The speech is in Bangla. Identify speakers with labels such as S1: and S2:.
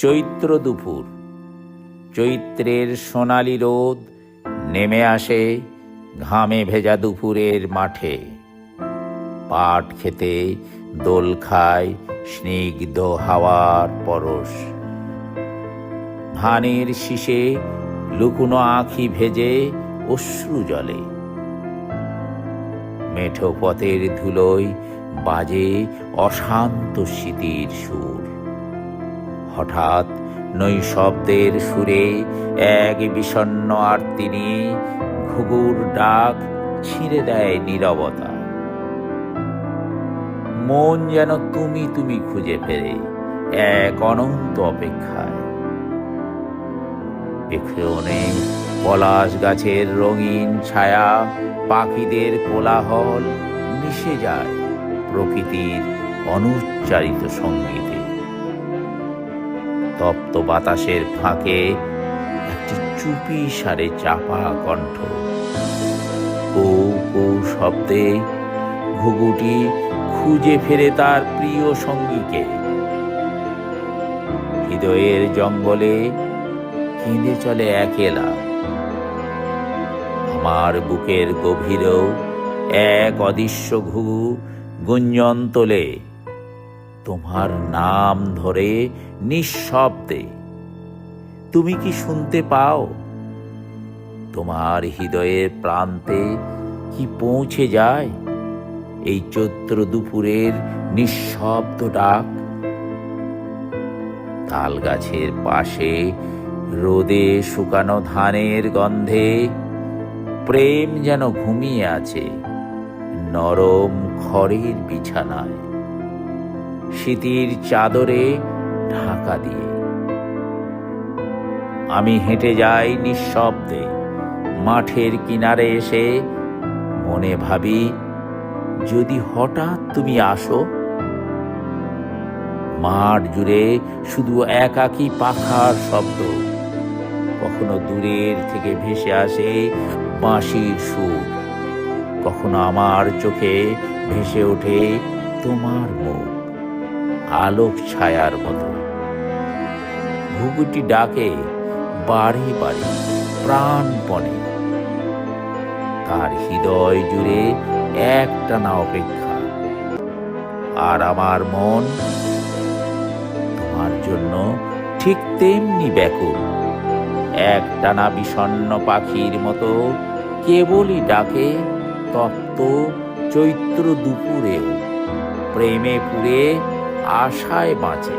S1: চৈত্র দুপুর। চৈত্রের সোনালি রোদ নেমে আসে ঘামে ভেজা দুপুরের মাঠে। পাট খেতে দোল খায় স্নিগ্ধ হাওয়ার পরশ। ধানের শীষে লুকুনো আঁখি ভেজে অশ্রু জলে। মেঠো পথের ধুলোয় বাজে অশান্ত স্মৃতির সুর। হঠাৎ নৈশব্দের সুরে এক বিষণ্ণ আরতি নিয়ে ঘুঘুর ডাক ছিঁড়ে দেয় নীরবতা। মন যেন তুমি তুমি খুঁজে ফেরে এক অনন্ত অপেক্ষায়। পেছনে পলাশ গাছের রঙিন ছায়া, পাখিদের কোলাহল মিশে যায় প্রকৃতির অনুচ্চারিত সঙ্গীতে। তপ্ত বাতাসের ফাঁকে একটি চুপি সারে চাপা কণ্ঠ। কৌ কৌ শব্দে ঘুঘুটি খুঁজে ফেরে তার প্রিয় সঙ্গীকে। হৃদয়ের জঙ্গলে কেঁদে চলে একেলা। আমার বুকের গভীরেও এক অদৃশ্য ঘুঘু গুঞ্জন তোলে তোমার নাম ধরে নিঃশব্দে। তুমি কি শুনতে পাও? তোমার হৃদয়ের প্রান্তে কি পৌঁছে যায় এই চৈত্র দুপুরের নিঃশব্দ ডাক? তাল গাছের পাশে রোদে শুকানো ধানের গন্ধে প্রেম যেন ঘুমিয়ে আছে নরম খড়ের বিছানায়, শীতের চাদরে ঢাকা দিয়ে। আমি হেঁটে যাই নিঃশব্দে মাঠের কিনারে এসে, মনে ভাবি যদি হঠাৎ তুমি আসো। মাঠ জুড়ে শুধু একাকী পাখার শব্দ। কখনো দূরের থেকে ভেসে আসে বাঁশির সুর, কখনো আমার চোখে ভেসে ওঠে তোমার মুখ আলোক ছায়ার মতো। ঘুঘুটি ডাকে বাড়ি বাড়ি প্রাণপণে, তার হৃদয় জুড়ে একটানা অপেক্ষা। আর আমার মন তোমার জন্য ঠিক তেমনি ব্যাকুল। একটানা বিষণ্ণ পাখির মতো কেবলই ডাকে তপ্ত চৈত্র দুপুরেও, প্রেমে পুরে আশায় বাঁচে।